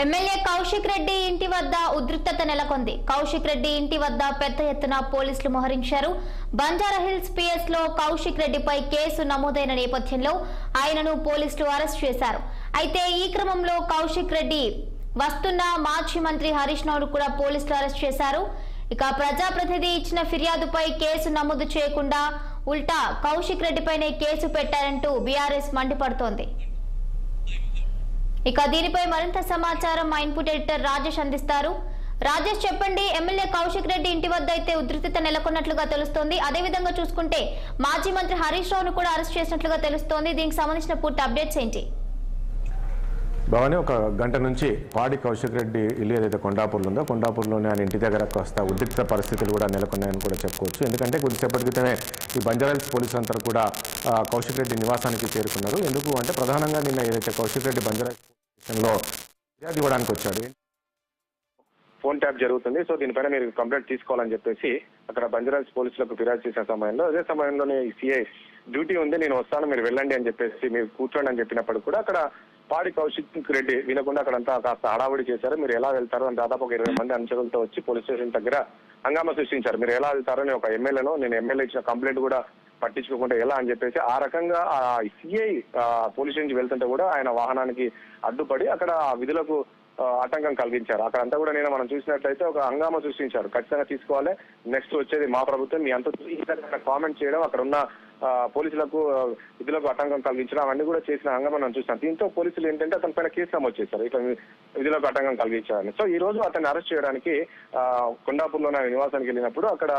MLA Kaushik Reddy ఇంటి వద్ద ఉద్రిక్తత నెలకొంది. కౌశిక్ రెడ్డి ఇంటి వద్ద పెద్ద ఎత్తున పోలీసులు మోహరించారు. బంజారాహిల్స్ పిఎస్ లో కౌశిక్ రెడ్డిపై కేసు నమోదైన నేపథ్యంలో ఆయనను పోలీసులు అరెస్ట్ చేశారు. అయితే ఈ క్రమంలో కౌశిక్ రెడ్డి వస్తున్న మాజీ మంత్రి హరీష్ రావును కూడా పోలీసులు అరెస్ట్ చేశారు. ఇక ప్రజాప్రతినిధి ఇచ్చిన ఫిర్యాదుపై కేసు నమోదు చేయకుండా ఉల్టా కౌశిక్ రెడ్డిపైనే కేసు పెట్టారంటూ బీఆర్ఎస్ మండిపడుతోంది. ఇక దీనిపై మరింత సమాచారం మా ఇన్పుట్ ఎడిటర్ రాజేష్ అందిస్తారు. రాజేష్ చెప్పండి, ఎమ్మెల్యే కౌశిక్ రెడ్డి ఇంటి వద్ద అయితే ఉద్రిక్తత నెలకొన్నట్లుగా తెలుస్తోంది. అదేవిధంగా చూసుకుంటే మాజీ మంత్రి హరీష్ రావును కూడా అరెస్ట్ చేసినట్లుగా తెలుస్తోంది. దీనికి సంబంధించిన పూర్తి అప్డేట్స్ ఏంటి? భవాని, ఒక గంట నుంచి పాడి కౌశిక్ రెడ్డి ఇల్లు ఏదైతే కొండాపూర్లో ఉందో కొండాపూర్లోనే ఆయన ఇంటి దగ్గర కాస్త ఉద్రిక్త పరిస్థితులు కూడా నెలకొన్నాయని కూడా చెప్పుకోవచ్చు. ఎందుకంటే కొద్దిసేపటి క్రితమే ఈ బంజారాహిల్స్ పోలీసులంతా కూడా కౌశిక్ రెడ్డి నివాసానికి చేరుకున్నారు. ఎందుకు అంటే ప్రధానంగా నిన్న ఏదైతే కౌశిక్ రెడ్డి బంజారాహిల్స్ స్టేషన్లో ఫిర్యాదు ఇవ్వడానికి వచ్చాడు. ఫోన్ ట్యాప్ జరుగుతుంది, సో దీనిపైన మీరు కంప్లైంట్ తీసుకోవాలని చెప్పేసి అక్కడ బంజారాహిల్స్ పోలీసులకు ఫిర్యాదు చేసిన సమయంలో అదే సమయంలోనే సిఐ డ్యూటీ ఉంది, నేను వస్తాను, మీరు వెళ్ళండి అని చెప్పేసి మీరు కూర్చోండి అని చెప్పినప్పుడు కూడా అక్కడ పాడి కౌశిక్ రెడ్డి వినకుండా అక్కడంతా కాస్త హడావుడి చేశారు. మీరు ఎలా వెళ్తారు అని దాదాపు ఒక 20 మంది అనుచరులతో వచ్చి పోలీస్ స్టేషన్ దగ్గర హంగామా సృష్టించారు. మీరు ఎలా వెళ్తారు అని ఒక ఎమ్మెల్యేను, నేను ఎమ్మెల్యే ఇచ్చిన కంప్లైంట్ కూడా పట్టించుకోకుండా ఎలా అని చెప్పేసి ఆ రకంగా ఆ సిఐ పోలీస్ నుంచి వెళ్తుంటే కూడా ఆయన వాహనానికి అడ్డుపడి అక్కడ విధులకు ఆటంకం కలిగించారు. అక్కడంతా కూడా నేను మనం చూసినట్లయితే ఒక హంగామా సృష్టించారు. ఖచ్చితంగా తీసుకోవాలి, నెక్స్ట్ వచ్చేది మా ప్రభుత్వం, మీ అంత కామెంట్ చేయడం, అక్కడ ఉన్న పోలీసులకు విధులకు ఆటంకం కలిగించడం అవన్నీ కూడా చేసిన హంగామా మనం చూసాం. దీంతో పోలీసులు ఏంటంటే అతని పైన కేసు నమోదు చేశారు, ఇట్లా విధులకు ఆటంకం కలిగించారని. సో ఈ రోజు అతన్ని అరెస్ట్ చేయడానికి కొండాపూర్లోని నివాసానికి వెళ్ళినప్పుడు అక్కడ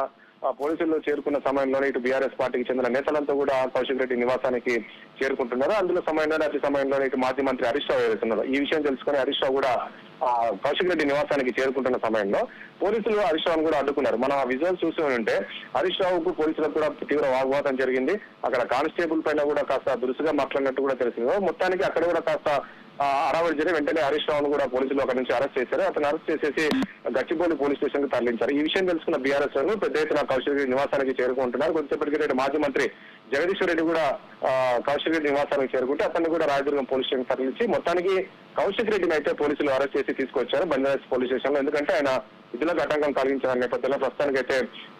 పోలీసులు చేరుకున్న సమయంలోనే ఇటు బీఆర్ఎస్ పార్టీకి చెందిన నేతలంతా కూడా కౌశిక్ రెడ్డి నివాసానికి చేరుకుంటున్నారు. అందులో అతి సమయంలోనే ఇటు మాజీ మంత్రి హరీష్ రావు వెళ్తున్నారు. ఈ విషయం తెలుసుకుని హరీష్ రావు కూడా కౌశిక్ రెడ్డి నివాసానికి చేరుకుంటున్న సమయంలో పోలీసులు హరీష్ రావును కూడా అడ్డుకున్నారు. మనం ఆ విజువల్ చూస్తూ ఉంటే హరీష్ రావుకు పోలీసులకు కూడా తీవ్ర వాగ్వాదం జరిగింది. అక్కడ కానిస్టేబుల్ పైన కూడా కాస్త దురుసుగా మాట్లాడినట్టు కూడా తెలిసింది. మొత్తానికి అక్కడ కూడా కాస్త అరావడి జరిగి వెంటనే హరీష్ రావును కూడా పోలీసులు అక్కడి నుంచి అరెస్ట్ చేశారు. అతను అరెస్ట్ చేసేసి గచ్చిబౌలి పోలీస్ స్టేషన్ కు తరలించారు. ఈ విషయం తెలుసుకున్న బీఆర్ఎస్ పెద్ద ఎత్తున కౌశిక్ రెడ్డి నివాసానికి చేరుకుంటున్నారు. కొద్దిసేపటికి మాజీ మంత్రి జగదీశ్వర్ రెడ్డి కూడా కౌశిక్ రెడ్డి నివాసానికి చేరుకుంటే అతన్ని కూడా రాయదుర్గం పోలీస్ స్టేషన్ తరలించి మొత్తానికి కౌశిక్ రెడ్డిని అయితే పోలీసులు అరెస్ట్ చేసి తీసుకొచ్చారు బంజారాహిల్స్ పోలీస్ స్టేషన్ లో. ఎందుకంటే ఆయన విధులకు ఆటంకం కలిగించిన నేపథ్యంలో ప్రస్తుతానికి అయితే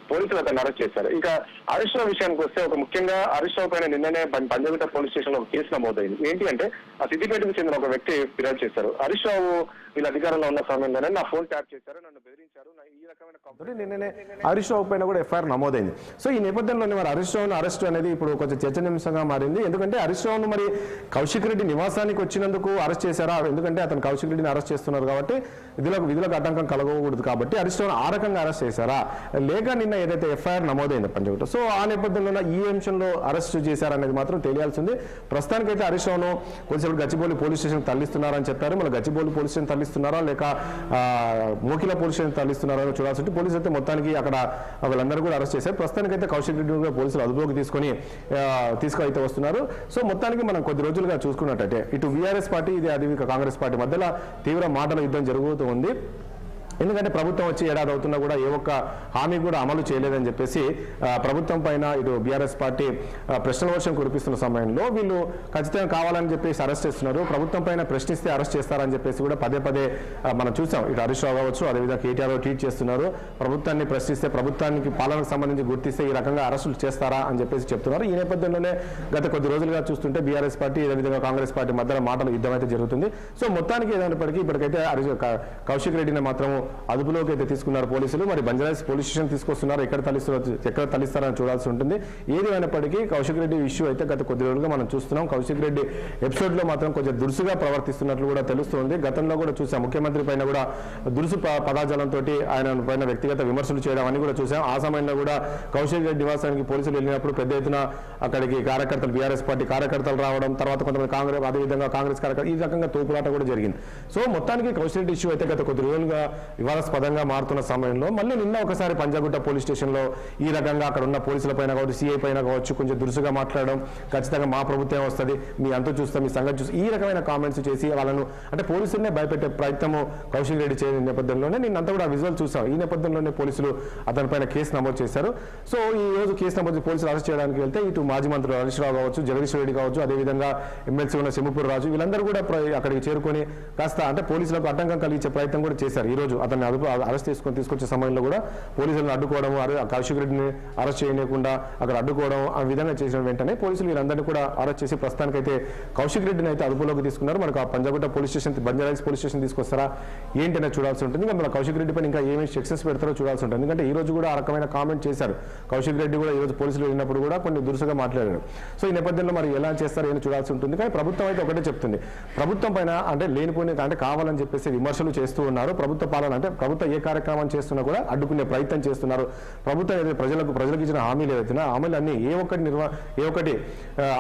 పోలీసులు అతన్ని అరెస్ట్ చేశారు. ఇక హరీష్ రావు విషయానికి వస్తే ఒక ముఖ్యంగా హరీష్ రావు పైన నిన్ననే పంజాగుట్ట పోలీస్ స్టేషన్ లో ఒక కేసు నమోదైంది. ఏంటి అంటే ఆ సిద్దిపేటకు చెందిన ఒక వ్యక్తి ఫిర్యాదు చేశారు. హరీష్ రావు వీళ్ళ అధికారంలో ఉన్న సమయంలోనే నా ఫోన్ ట్యాప్ చేశారు, నన్ను బెదిరించారు, ఈ రకమైన కంప్లైంట్ నిన్ననే హరీష్ రావు పైన కూడా ఎఫ్ఐఆర్ నమోదైంది. సో ఈ నేపథ్యంలోనే మరి హరీష్ రావును అరెస్ట్ అనేది ఇప్పుడు కొంచెం చర్చనీయాంశంగా మారింది. ఎందుకంటే హరీష్ రావును మరి కౌశిక్ రెడ్డి నివాసానికి వచ్చినందుకు అరెస్ట్ చేశారా? ఎందుకంటే అతను కౌశిక్ రెడ్డిని అరెస్ట్ చేస్తున్నారు కాబట్టి విధులకు ఆటంకం కలగకూడదు కాబట్టి హరీష్ రావును ఆ రకంగా అరెస్ట్ చేశారా, లేక నిన్న ఏదైతే ఎఫ్ఐఆర్ నమోదైంది పంజాగుట్ట, సో ఆ నేపథ్యంలో ఈ అంశంలో అరెస్ట్ చేశారనేది మాత్రం తెలియాల్సింది. ప్రస్తుతానికైతే హరీష్ రావును కొంచెం గచ్చిబౌలి పోలీస్ స్టేషన్ తరలిస్తున్నారని చెప్పారు. మళ్ళీ గచ్చిబౌలి పోలీస్ స్టేషన్ తరలిస్తున్నారా లేక మోకిల పోలీస్ స్టేషన్ తరలిస్తున్నారా చూడాల్సి ఉంటే పోలీసులు అయితే మొత్తానికి అక్కడ వాళ్ళందరూ కూడా అరెస్ట్ చేశారు. ప్రస్తుతానికైతే కౌశిక్ రెడ్డి కూడా పోలీసులు అదుపులోకి తీసుకుని వస్తున్నారు. సో మొత్తానికి మనం కొద్ది రోజులుగా చూసుకున్నట్టయితే ఇటు బీఆర్ఎస్ పార్టీ ఇది అది కాంగ్రెస్ పార్టీ మధ్యలో తీవ్ర మాటల యుద్ధం జరుగుతూ ఉంది. ఎందుకంటే ప్రభుత్వం వచ్చి ఏడాది అవుతున్నా కూడా ఏ ఒక్క హామీ కూడా అమలు చేయలేదని చెప్పేసి ప్రభుత్వం పైన ఇటు బీఆర్ఎస్ పార్టీ ప్రశ్నల వర్షం కురిపిస్తున్న సమయంలో వీళ్ళు ఖచ్చితంగా కావాలని చెప్పేసి అరెస్ట్ చేస్తున్నారు. ప్రభుత్వం పైన ప్రశ్నిస్తే అరెస్ట్ చేస్తారని చెప్పేసి కూడా పదే మనం చూసాం. ఇటు హరీష్ రావు కావచ్చు, అదేవిధంగా కేటీఆర్ ట్వీట్ చేస్తున్నారు, ప్రభుత్వాన్ని ప్రశ్నిస్తే ప్రభుత్వానికి పాలనకు సంబంధించి గుర్తిస్తే ఈ రకంగా అరెస్టులు చేస్తారా అని చెప్పేసి చెప్తున్నారు. ఈ నేపథ్యంలోనే గత కొద్ది రోజులుగా చూస్తుంటే బీఆర్ఎస్ పార్టీ అదేవిధంగా కాంగ్రెస్ పార్టీ మధ్య మాటల యుద్ధం అయితే జరుగుతుంది. సో మొత్తానికి ఏదైనప్పటికీ ఇప్పటికైతే కౌశిక్ రెడ్డిని మాత్రం అదుపులోకి అయితే తీసుకున్నారు పోలీసులు. మరి బంజారాహిల్స్ పోలీస్ స్టేషన్ తీసుకొస్తున్నారు, ఎక్కడ తరలిస్తారని చూడాల్సి ఉంటుంది. ఏది అయినప్పటికీ కౌశిక్ రెడ్డి ఇష్యూ అయితే గత కొద్ది రోజులుగా మనం చూస్తున్నాం. కౌశిక్ రెడ్డి ఎపిసోడ్ లో మాత్రం కొంచెం దురుసుగా ప్రవర్తిస్తున్నట్లు కూడా తెలుస్తుంది. గతంలో కూడా చూసాం, ముఖ్యమంత్రి పైన కూడా దురుసు పదాజాలంతో ఆయన పైన వ్యక్తిగత విమర్శలు చేయడం అని కూడా చూసాం. ఆ సమయంలో కూడా కౌశిక్ రెడ్డి నివాసానికి పోలీసులు వెళ్ళినప్పుడు పెద్ద ఎత్తున అక్కడికి కార్యకర్తలు, బీఆర్ఎస్ పార్టీ కార్యకర్తలు రావడం, తర్వాత కొంతమంది అదేవిధంగా కాంగ్రెస్ కార్యకర్తలు, ఈ రకంగా తోపులాట కూడా జరిగింది. సో మొత్తానికి కౌశిక్ రెడ్డి ఇష్యూ అయితే గత కొద్ది రోజులుగా వివాదాస్పదంగా మారుతున్న సమయంలో మళ్ళీ నిన్న ఒకసారి పంజాగుట్ట పోలీస్ స్టేషన్లో ఈ రకంగా అక్కడ ఉన్న పోలీసుల పైన కావచ్చు, సిఐ పైన కావచ్చు, కొంచెం దురుసుగా మాట్లాడడం, ఖచ్చితంగా మా ప్రభుత్వం వస్తుంది, మీ అంతు చూస్తాం, మీ సంగతి చూస్తాం, ఈ రకమైన కామెంట్స్ చేసి వాళ్ళను అంటే పోలీసులనే భయపెట్టే ప్రయత్నము కౌశిక్ రెడ్డి చేయని నేపథ్యంలోనే నిన్నంతా కూడా విజువల్ చూసాం. ఈ నేపథ్యంలోనే పోలీసులు అతనిపైన కేసు నమోదు చేశారు. సో ఈ రోజు కేసు నమోదు పోలీసులు అరెస్ట్ చేయడానికి వెళ్తే ఇటు మాజీ మంత్రులు హరీష్ రావు కావచ్చు, జగదీష్ రెడ్డి కావచ్చు, అదేవిధంగా ఎమ్మెల్సీ ఉన్న సింహపూర్ రాజు, వీళ్ళందరూ కూడా అక్కడికి చేరుకొని కాస్త అంటే పోలీసులకు ఆటంకం కలిగించే ప్రయత్నం కూడా చేశారు. ఈ రోజు అతన్ని అరెస్ట్ తీసుకొచ్చే సమయంలో కూడా పోలీసులను అడ్డుకోవడం, కౌశిక్ రెడ్డిని అరెస్ట్ చేయకుండా అక్కడ అడ్డుకోవడం, ఆ విధంగా చేసిన వెంటనే పోలీసులు వీళ్ళందరినీ కూడా అరెస్ట్ చేసి ప్రస్తుతానికైతే కౌశిక్ రెడ్డిని అయితే అదుపులోకి తీసుకున్నారు. మనకు ఆ Panjagutta police station, Banjara Hills police station తీసుకొస్తారా ఏంటనే చూడాల్సి ఉంటుంది. ఇంకా మన కౌశిక్ రెడ్డి పైన ఇంకా ఏమేమి సెక్షన్స్ పెడతారో చూడాల్సి ఉంటుంది. ఎందుకంటే ఈ రోజు కూడా ఆ రకమైన కామెంట్ చేశారు. కౌశిక్ రెడ్డి కూడా ఈ రోజు పోలీసులు వెళ్ళినప్పుడు కూడా కొన్ని దురుసుగా మాట్లాడారు. సో ఈ నేపథ్యంలో మరి ఎలా చేస్తారో ఏం చూడాల్సి ఉంటుంది. కానీ ప్రభుత్వం అయితే ఒకటే చెప్తుంది, ప్రభుత్వం పైన అంటే లేనిపోయిన అంటే కావాలని చెప్పేసి విమర్శలు చేస్తూ ఉన్నారు. ప్రభుత్వ పాలన అంటే ప్రభుత్వం ఏ కార్యక్రమం చేస్తున్నా కూడా అడ్డుకునే ప్రయత్నం చేస్తున్నారు. ప్రభుత్వం ఏదైతే ప్రజలకు ఇచ్చిన హామీలు ఏదైతే హామీలు అన్ని ఏ ఒక్కటి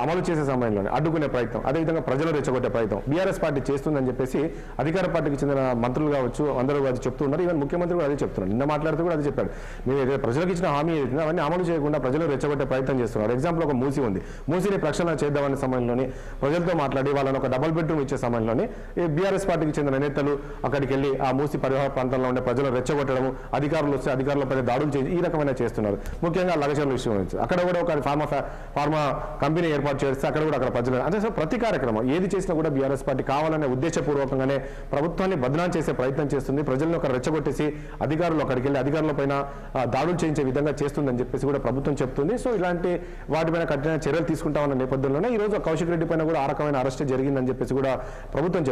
అమలు చేసే సమయంలోనే అడ్డుకునే ప్రయత్నం, అదేవిధంగా ప్రజలు రెచ్చగొట్టే ప్రయత్నం బీఆర్ఎస్ పార్టీ చేస్తుందని చెప్పేసి అధికార పార్టీకి చెందిన మంత్రులు కావచ్చు అందరూ అది చెప్తున్నారు. ఈవెన్ ముఖ్యమంత్రి కూడా అదే చెప్తున్నారు. నిన్న మాట్లాడుతూ కూడా అదే చెప్పాడు. మేము ఏదైతే ప్రజలకు ఇచ్చిన హామీ ఏదైతే అవన్నీ అమలు చేయకుండా ప్రజలు రెచ్చగొట్టే ప్రయత్నం చేస్తున్నారు. ఎగ్జాంపుల్ ఒక మూసి ఉంది, మూసిని ప్రక్షాళన చేద్దామనే సమయంలోనే ప్రజలతో మాట్లాడి వాళ్ళని ఒక డబుల్ బెడ్రూమ్ ఇచ్చే సమయంలోనే ఈ బీఆర్ఎస్ పార్టీకి చెందిన నేతలు అక్కడికి వెళ్ళి ఆ మూసి పరివాహ ప్రాంతంలో ఉండే ప్రజలు రెచ్చగొట్టడం, అధికారులు వస్తే అధికారులపై దాడులు చేసి ఈ రకమైన చేస్తున్నారు. ముఖ్యంగా లగచర్ల విషయం అక్కడ కూడా ఒక ఫార్మా కంపెనీ ఏర్పాటు చేస్తే అక్కడ కూడా ప్రజలు అంటే ప్రతి కార్యక్రమం ఏది చేసినా కూడా బీఆర్ఎస్ పార్టీ కావాలనే ఉద్దేశపూర్వకంగానే ప్రభుత్వాన్ని బదనాం చేసే ప్రయత్నం చేస్తుంది. ప్రజలను ఒక రెచ్చగొట్టేసి అధికారులు అక్కడికి వెళ్ళి అధికారులపైన దాడులు చేయించే విధంగా చేస్తుందని చెప్పేసి కూడా ప్రభుత్వం చెప్తుంది. సో ఇలాంటి వాటిపైన కఠిన చర్యలు తీసుకుంటామన్న నేపథ్యంలోనే ఈ రోజు కౌశిక్ రెడ్డి పైన కూడా ఆ రకమైన అరెస్ట్ జరిగిందని చెప్పేసి కూడా ప్రభుత్వం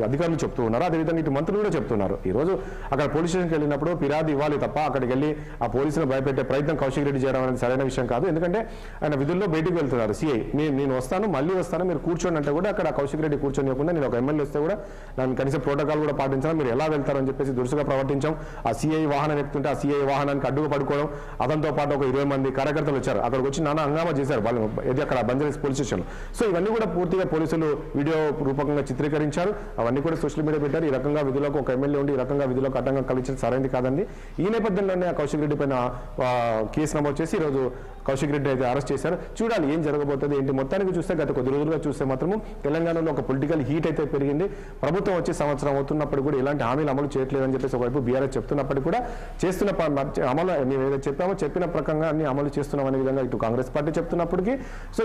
అధికారులు చెప్తూ ఉన్నారు. అదేవిధంగా ఇటు మంత్రులు కూడా చెప్తున్నారు. ఈ రోజు అక్కడ పోలీస్ స్టేషన్కి వెళ్ళినప్పుడు ఫిర్యాదు ఇవ్వాలి తప్ప అక్కడికి వెళ్ళి ఆ పోలీసులు భయపెట్టే ప్రయత్నం కౌశిక్ రెడ్డి చేయడం అనేది సరైన విషయం కాదు. ఎందుకంటే ఆయన విధుల్లో బయటికి వెళ్తున్నారు. సిఐ నేను వస్తాను, మళ్ళీ వస్తాను, మీరు కూర్చోండి అంటే కూడా అక్కడ కౌశిక్ రెడ్డి కూర్చొనివ్వకుండా నేను ఒక ఎమ్మెల్యే వస్తే కూడా దాన్ని కనీసం ప్రోటోకాల్ కూడా పాటించాలి, మీరు ఎలా వెళ్తారని చెప్పేసి దురుసుగా ప్రవర్తించాం. ఆ సిఐ వాహనం ఎక్కుతుంటే ఆ సిఐ వాహనానికి అడ్డుగా పడుకోవడం, అతనితో పాటు ఒక 20 మంది కార్యకర్తలు వచ్చారు. అక్కడికి వచ్చి నానా హంగామా చేశారు వాళ్ళు ఇది అక్కడ బంజారాహిల్స్ పోలీస్ స్టేషన్. సో ఇవన్నీ కూడా పూర్తిగా పోలీసులు వీడియో రూపకంగా చిత్రీకరించారు. అవన్నీ కూడా సోషల్ మీడియా పెట్టారు. ఈ రకంగా విధులకు ఒక ఎమ్మెల్యే ఉండి ఈ రకంగా విధులకు ఆటంకం కలిగించడం సరైనది కాదండి. ఈ నేపథ్యంలోనే కౌశిక్ రెడ్డి పైన కేసు నమోదు చేసి ఈరోజు కౌశిక్ రెడ్డి అయితే అరెస్ట్ చేశారు. చూడాలి ఏం జరగబోతుంది ఏంటి. మొత్తానికి చూస్తే గత కొద్ది రోజులుగా చూస్తే మాత్రము తెలంగాణలో ఒక పొలిటికల్ హీట్ అయితే పెరిగింది. ప్రభుత్వం వచ్చి సంవత్సరం అవుతున్నప్పుడు కూడా ఇలాంటి హామీలు అమలు చేయట్లేదని చెప్పేసి ఒకవైపు బీఆర్ఎస్ చెప్తున్నప్పటికీ కూడా చేస్తున్న అమలు మేము ఏదైతే చెప్పామో చెప్పిన ప్రకారంగా అన్ని అమలు చేస్తున్నాం అనే విధంగా ఇటు కాంగ్రెస్ పార్టీ చెప్తున్నప్పటికీ సో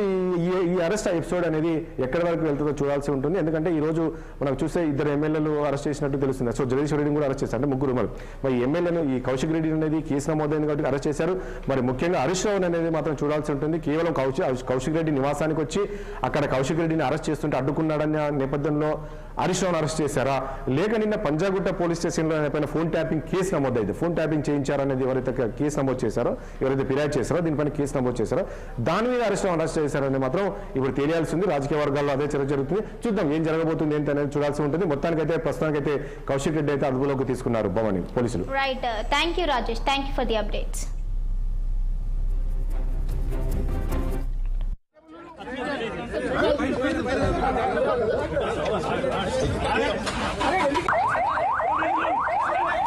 ఈ అరెస్ట్ ఎపిసోడ్ అనేది ఎక్కడి వరకు వెళ్తుందో చూడాల్సి ఉంటుంది. ఎందుకంటే ఈ రోజు మనకు చూస్తే 2 ఎమ్మెల్యేలు అరెస్ట్ చేసినట్టు తెలుస్తుంది. సో జగదీష్ రెడ్డిని కూడా అరెస్ట్ చేశారు. అంటే 3 మరి ఎమ్మెల్యేను ఈ కౌశిక్ రెడ్డి అనేది కేసు నమోదైంది కాబట్టి అరెస్ట్ చేశారు. మరి ముఖ్యంగా హరీష్ రావు అనేది మాత్రం చూడాల్సి ఉంటుంది. కేవలం కౌశిక్ రెడ్డి నివాసానికి వచ్చి అక్కడ కౌశిక్ రెడ్డిని అరెస్ట్ చేస్తుంటే అడ్డుకున్నాడన్న నేపథ్యంలో హరీష్ రావును అరెస్ట్ చేశారా, లేక నిన్న పంజాగుట్ట పోలీస్ స్టేషన్లో పైన ఫోన్ ట్యాపింగ్ కేసు నమోదైంది. ఫోన్ ట్యాపింగ్ చేయించారనేది ఎవరైతే కేసు నమోదు చేశారో, ఎవరైతే ఫిర్యాదు చేశారో దీనిపైన కేసు నమోదు చేశారో దాని మీద హరీష్ రావును అరెస్ట్ చేశారని మాత్రం ఇప్పుడు తెలియాల్సి ఉంది. రాజకీయ వర్గాల్లో అదే చర్చ జరుగుతుంది. చూద్దాం ఏం జరగబోతుంది ఏంటి అనేది చూడాల్సి ఉంటుంది. మొత్తానికైతే ప్రస్తుతానికైతే కౌశిక్ రెడ్డి అయితే అదుపులోకి తీసుకున్నారు భవాని పోలీసులు. Right, thank you Rajesh, thank you for the updates.